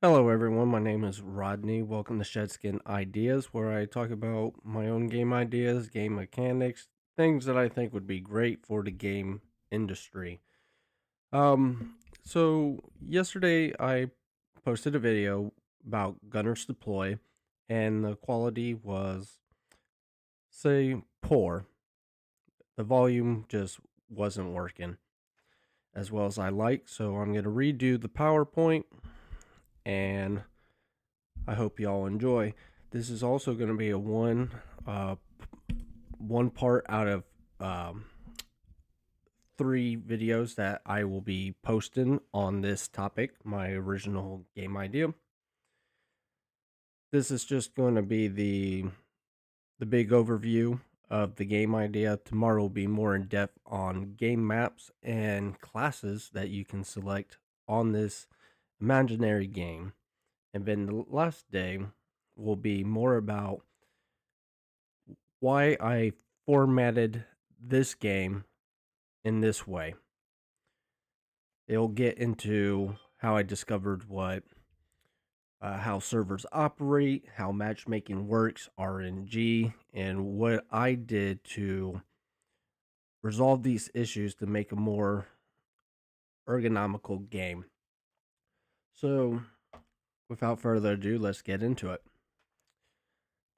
Hello, everyone. My name is Rodney. Welcome to Shedskin Ideas, where I talk about my own game ideas, game mechanics, things that I think would be great for the game industry. So yesterday I posted a video about Gunners Deploy, and the quality was, say, poor. The volume just wasn't working as well as I like, so I'm going to redo the PowerPoint and I hope y'all enjoy. This is also going to be a uh, one part out of um, three videos that I will be posting on this topic, my original game idea. This is just going to be the big overview of the game idea. Tomorrow will be more in depth on game maps and classes that you can select on this imaginary game. And then the last day will be more about why I formatted this game in this way. It'll get into how I discovered how servers operate, how matchmaking works, RNG, and what I did to resolve these issues to make a more ergonomical game. So, without further ado, let's get into it.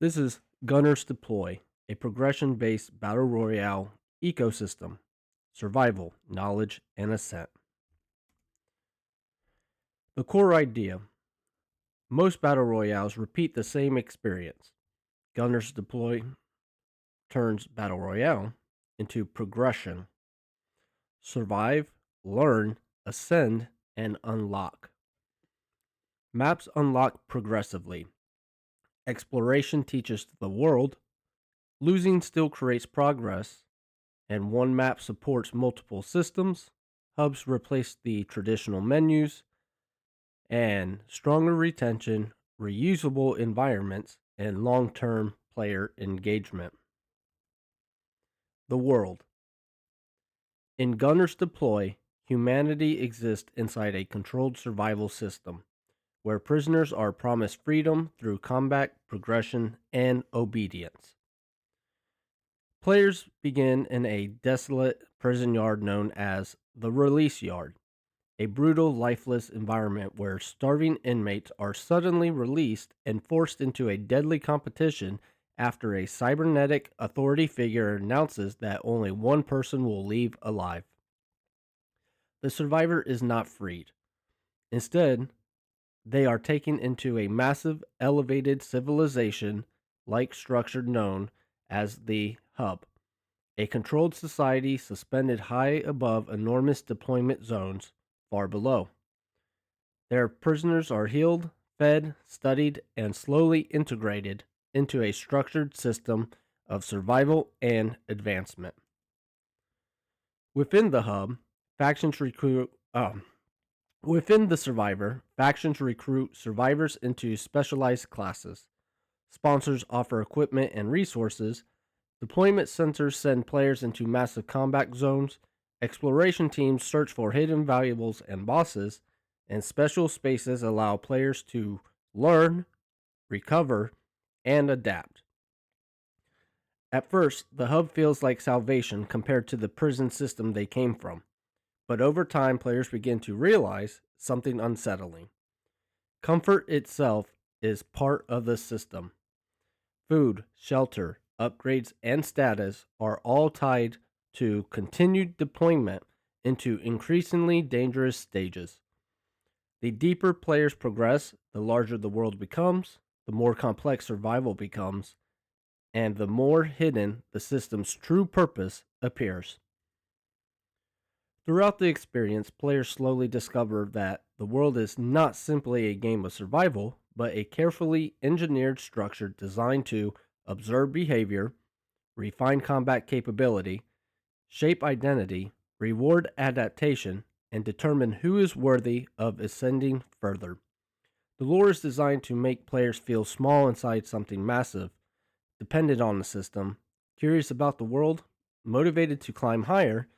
This is Gunners Deploy, a progression based battle royale ecosystem, survival, knowledge, and ascent. The core idea: most battle royales repeat the same experience. Gunners Deploy turns battle royale into progression. Survive, learn, ascend, and unlock. Maps unlock progressively. Exploration teaches the world. Losing still creates progress. And one map supports multiple systems. Hubs replace the traditional menus. And stronger retention, reusable environments, and long term player engagement. The world. In Gunners Deploy, humanity exists inside a controlled survival system where prisoners are promised freedom through combat, progression, and obedience. Players begin in a desolate prison yard known as the Release Yard, a brutal, lifeless environment where starving inmates are suddenly released and forced into a deadly competition after a cybernetic authority figure announces that only one person will leave alive. The survivor is not freed. Instead, they are taken into a massive, elevated civilization like structure known as the Hub, a controlled society suspended high above enormous deployment zones far below. Their prisoners are healed, fed, studied, and slowly integrated into a structured system of survival and advancement. Within the hub, factions recruit. Within the survivor, factions recruit survivors into specialized classes. Sponsors offer equipment and resources. Deployment centers send players into massive combat zones. Exploration teams search for hidden valuables and bosses, and special spaces allow players to learn, recover, and adapt. At first, the hub feels like salvation compared to the prison system they came from, but over time, players begin to realize something unsettling. Comfort itself is part of the system. Food, shelter, upgrades, and status are all tied to continued deployment into increasingly dangerous stages. The deeper players progress, the larger the world becomes, the more complex survival becomes, and the more hidden the system's true purpose appears. Throughout the experience, players slowly discover that the world is not simply a game of survival, but a carefully engineered structure designed to observe behavior, refine combat capability, shape identity, reward adaptation, and determine who is worthy of ascending further. The lore is designed to make players feel small inside something massive, dependent on the system, curious about the world, motivated to climb higher,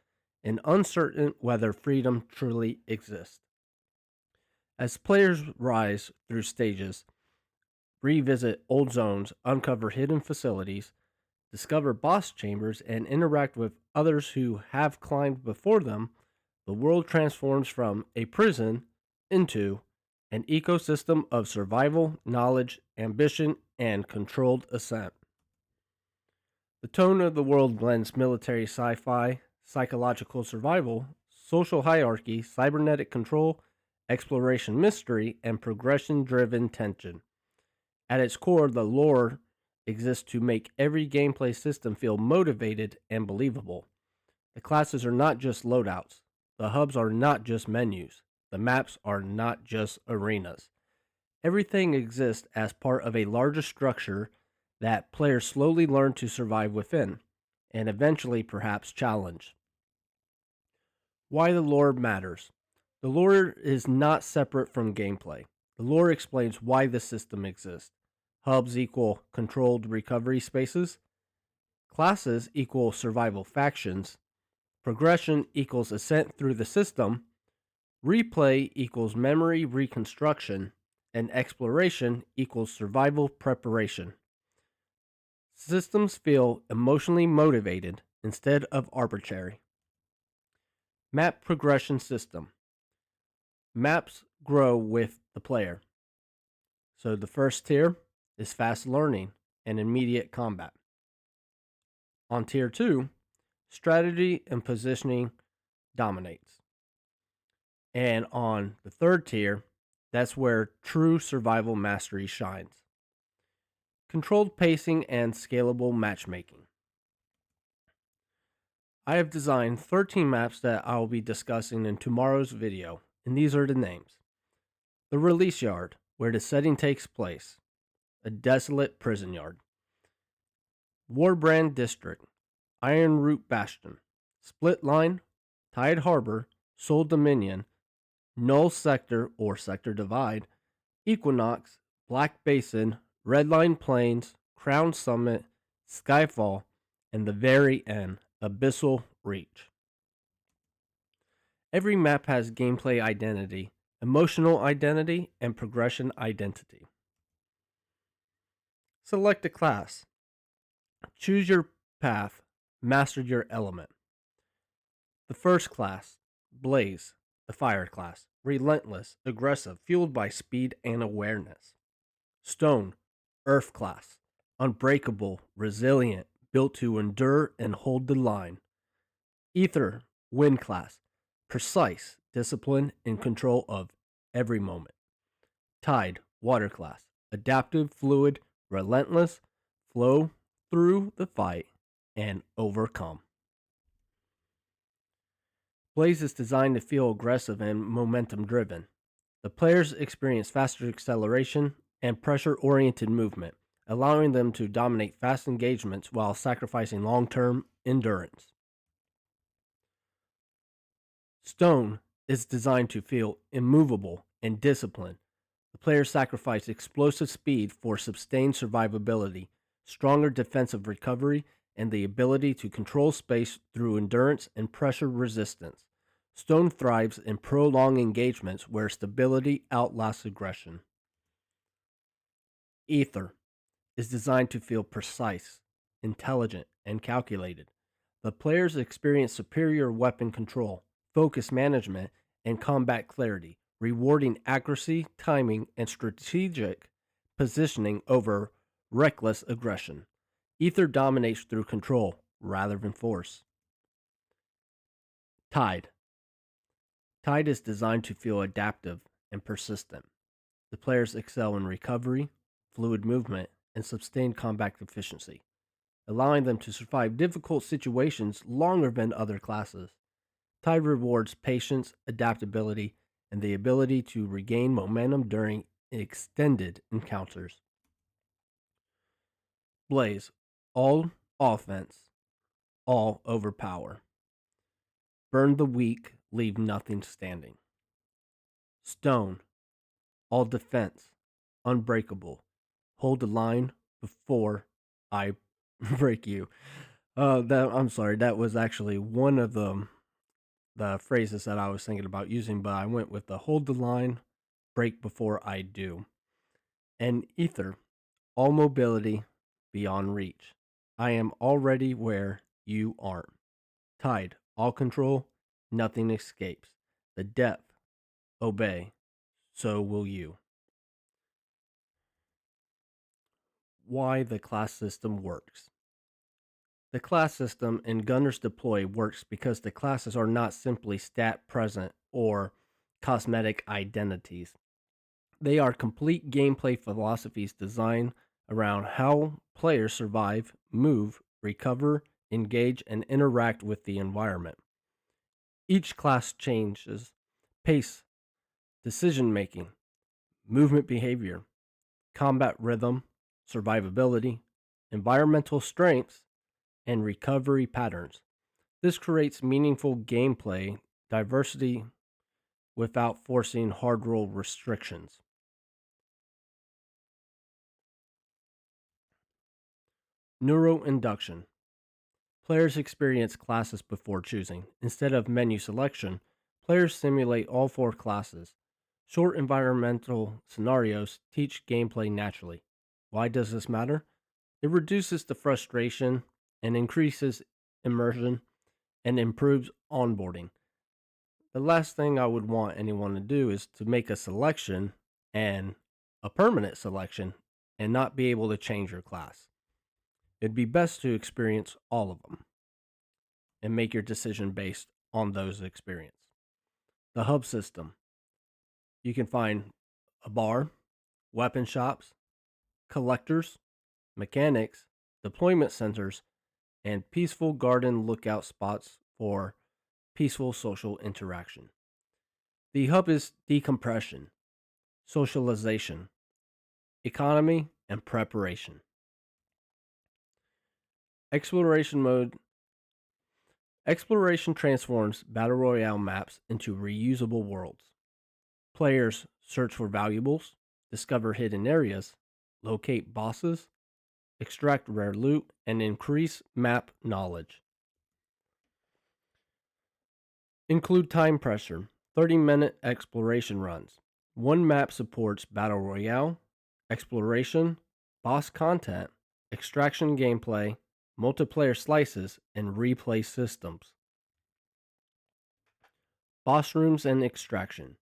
and uncertain whether freedom truly exists. As players rise through stages, revisit old zones, uncover hidden facilities, discover boss chambers, and interact with others who have climbed before them, the world transforms from a prison into an ecosystem of survival, knowledge, ambition, and controlled ascent. The tone of the world blends military sci fi, psychological survival, social hierarchy, cybernetic control, exploration mystery, and progression driven tension. At its core, the lore exists to make every gameplay system feel motivated and believable. The classes are not just loadouts, the hubs are not just menus, the maps are not just arenas. Everything exists as part of a larger structure that players slowly learn to survive within, and eventually perhaps challenge. Why the lore matters. The lore is not separate from gameplay. The lore explains why the system exists. Hubs equal controlled recovery spaces, classes equal survival factions, progression equals ascent through the system, replay equals memory reconstruction, and exploration equals survival preparation. Systems feel emotionally motivated instead of arbitrary. Map progression system. Maps grow with the player. So the first tier is fast learning and immediate combat. On tier 2, strategy and positioning dominates. And on the third tier, that's where true survival mastery shines. Controlled pacing and scalable matchmaking. I have designed 13 maps that I will be discussing in tomorrow's video, and these are the names. The Release Yard, where the setting takes place, a desolate prison yard. Warbrand District, Ironroot Bastion, Split Line, Tide Harbor, Soul Dominion, Null Sector or Sector Divide, Equinox, Black Basin, Redline Plains, Crown Summit, Skyfall, and the very end, Abyssal Reach. Every map has gameplay identity, emotional identity, and progression identity. Select a class. Choose your path, master your element. The first class, Blaze, the fire class, relentless, aggressive, fueled by speed and awareness. Stone, earth class, unbreakable, resilient, built to endure and hold the line. Ether, wind class, precise, discipline, and control of every moment. Tide, water class, adaptive, fluid, relentless, flow through the fight, and overcome. Blaze is designed to feel aggressive and momentum driven. The players experience faster acceleration and pressure oriented movement, allowing them to dominate fast engagements while sacrificing long term endurance. Stone is designed to feel immovable and disciplined. The players sacrifice explosive speed for sustained survivability, stronger defensive recovery, and the ability to control space through endurance and pressure resistance. Stone thrives in prolonged engagements where stability outlasts aggression. Ether is designed to feel precise, intelligent, and calculated. The players experience superior weapon control, focus management, and combat clarity, rewarding accuracy, timing, and strategic positioning over reckless aggression. Ether dominates through control rather than force. Tide. Tide is designed to feel adaptive and persistent. The players excel in recovery, fluid movement, and sustained combat efficiency, allowing them to survive difficult situations longer than other classes. Tide rewards patience, adaptability, and the ability to regain momentum during extended encounters. Blaze, all offense, all overpower. Burn the weak, leave nothing standing. Stone, all defense, unbreakable. Hold the line before I break you. I'm sorry. That was actually one of the phrases that I was thinking about using, but I went with the hold the line break before I do. And Ether, all mobility beyond reach. I am already where you aren't. Tide, all control, nothing escapes. The depth, obey, so will you. Why the class system works. The class system in Gunner's Deploy works because the classes are not simply stat present or cosmetic identities. They are complete gameplay philosophies designed around how players survive, move, recover, engage, and interact with the environment. Each class changes pace, decision making, movement behavior, combat rhythm, survivability, environmental strengths, and recovery patterns. This creates meaningful gameplay diversity without forcing hard role restrictions. Neuroinduction. Players experience classes before choosing. Instead of menu selection, players simulate all four classes. Short environmental scenarios teach gameplay naturally. Why does this matter? It reduces the frustration and increases immersion and improves onboarding. The last thing I would want anyone to do is to make a selection and a permanent selection and not be able to change your class. It'd be best to experience all of them and make your decision based on those experience. The hub system. You can find a bar, weapon shops, collectors, mechanics, deployment centers, and peaceful garden lookout spots for peaceful social interaction. The hub is decompression, socialization, economy, and preparation. Exploration mode. Exploration transforms Battle Royale maps into reusable worlds. Players search for valuables, discover hidden areas, locate bosses, extract rare loot, and increase map knowledge. Include time pressure, 30-minute exploration runs. One map supports Battle Royale, exploration, boss content, extraction gameplay, multiplayer slices, and replay systems. Boss rooms and extraction.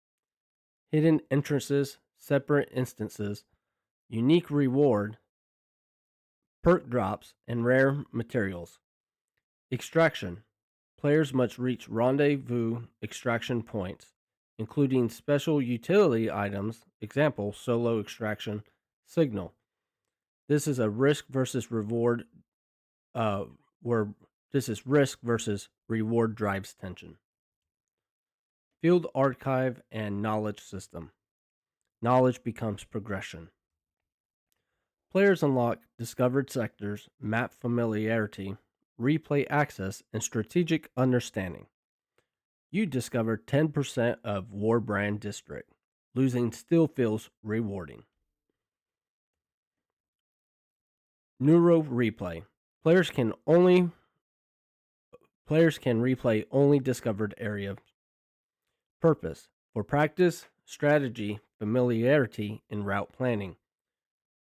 Hidden entrances, separate instances, unique reward, perk drops, and rare materials. Extraction. Players must reach rendezvous extraction points, including special utility items, example, solo extraction, signal. This is a risk versus reward, where this is risk versus reward drives tension. Field archive and knowledge system. Knowledge becomes progression. Players unlock discovered sectors, map familiarity, replay access, and strategic understanding. You discover 10% of Warbrand District. Losing still feels rewarding. Neuro replay. Players can only players can replay only discovered area. Purpose for practice, strategy, familiarity, and route planning.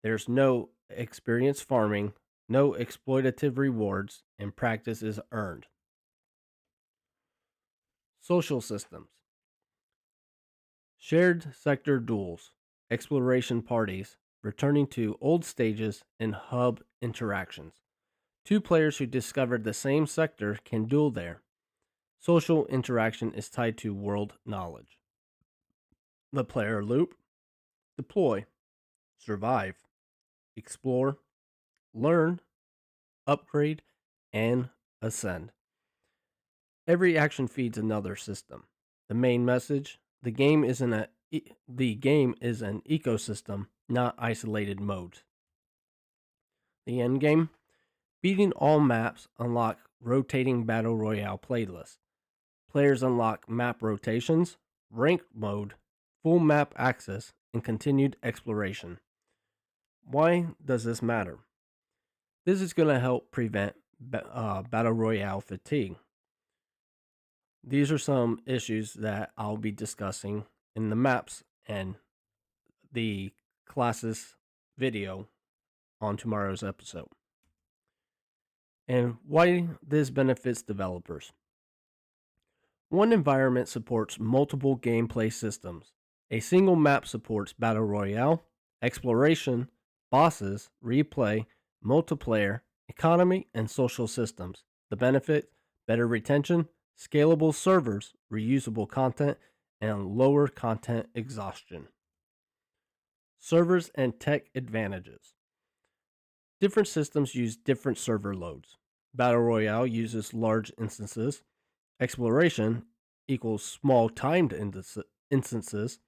There's no experience farming, no exploitative rewards, and practice is earned. Social systems. Shared sector duels, exploration parties, returning to old stages, and hub interactions. Two players who discovered the same sector can duel there. Social interaction is tied to world knowledge. The player loop, deploy, survive, explore, learn, upgrade, and ascend. Every action feeds another system. The main message, the game is an ecosystem, not isolated modes. The end game, beating all maps unlock rotating battle royale playlists. Players unlock map rotations, ranked mode, full map access, and continued exploration. Why does this matter? This is going to help prevent battle royale fatigue. These are some issues that I'll be discussing in the maps and the classes video on tomorrow's episode. And why this benefits developers. One environment supports multiple gameplay systems. A single map supports Battle Royale, exploration, bosses, replay, multiplayer, economy, and social systems. The benefit: better retention, scalable servers, reusable content, and lower content exhaustion. Servers and tech advantages. Different systems use different server loads. Battle Royale uses large instances. Exploration equals small timed instances.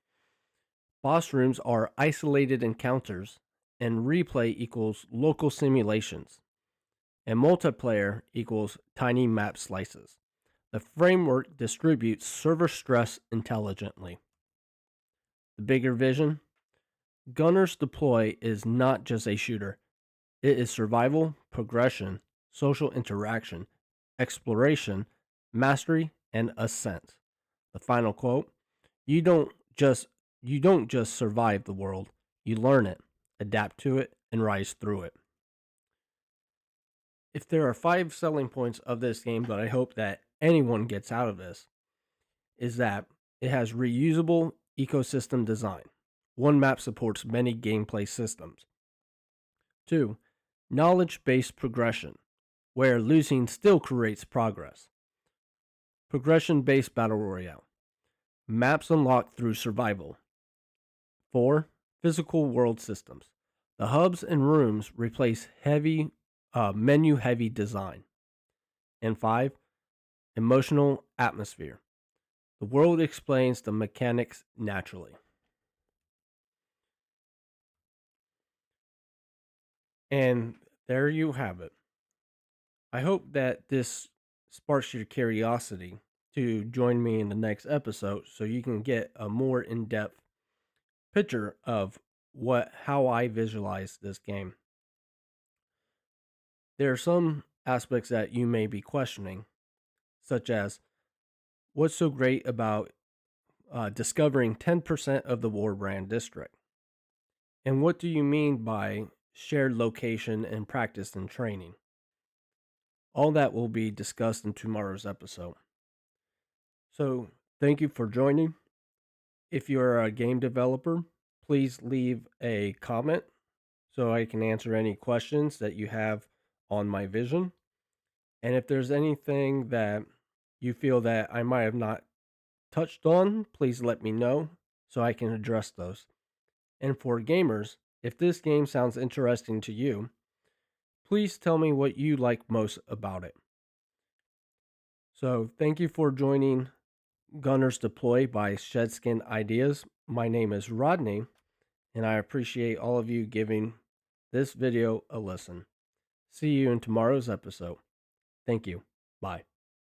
Boss rooms are isolated encounters. And replay equals local simulations. And multiplayer equals tiny map slices. The framework distributes server stress intelligently. The bigger vision: Gunner's Deploy is not just a shooter. It is survival, progression, social interaction, exploration, mastery, and ascent. The final quote: You don't just survive the world. You learn it, adapt to it, and rise through it. If there are 5 selling points of this game that I hope that anyone gets out of this, is that it has reusable ecosystem design. One map supports many gameplay systems. 2. Knowledge-based progression, where losing still creates progress. Progression-based battle royale. Maps unlocked through survival. 4. Physical world systems. The hubs and rooms replace menu-heavy design. And 5. Emotional atmosphere. The world explains the mechanics naturally. And there you have it. I hope that this sparks your curiosity to join me in the next episode so you can get a more in-depth picture of how I visualize this game. There are some aspects that you may be questioning, such as what's so great about discovering 10% of the Warbrand district? And what do you mean by shared location and practice and training? All that will be discussed in tomorrow's episode. So, thank you for joining. If you're a game developer, please leave a comment so I can answer any questions that you have on my vision. And if there's anything that you feel that I might have not touched on, please let me know so I can address those. And for gamers, if this game sounds interesting to you, please tell me what you like most about it. So, thank you for joining Gunner's Deploy by Shedskin Ideas. My name is Rodney, and I appreciate all of you giving this video a listen. See you in tomorrow's episode. Thank you. Bye.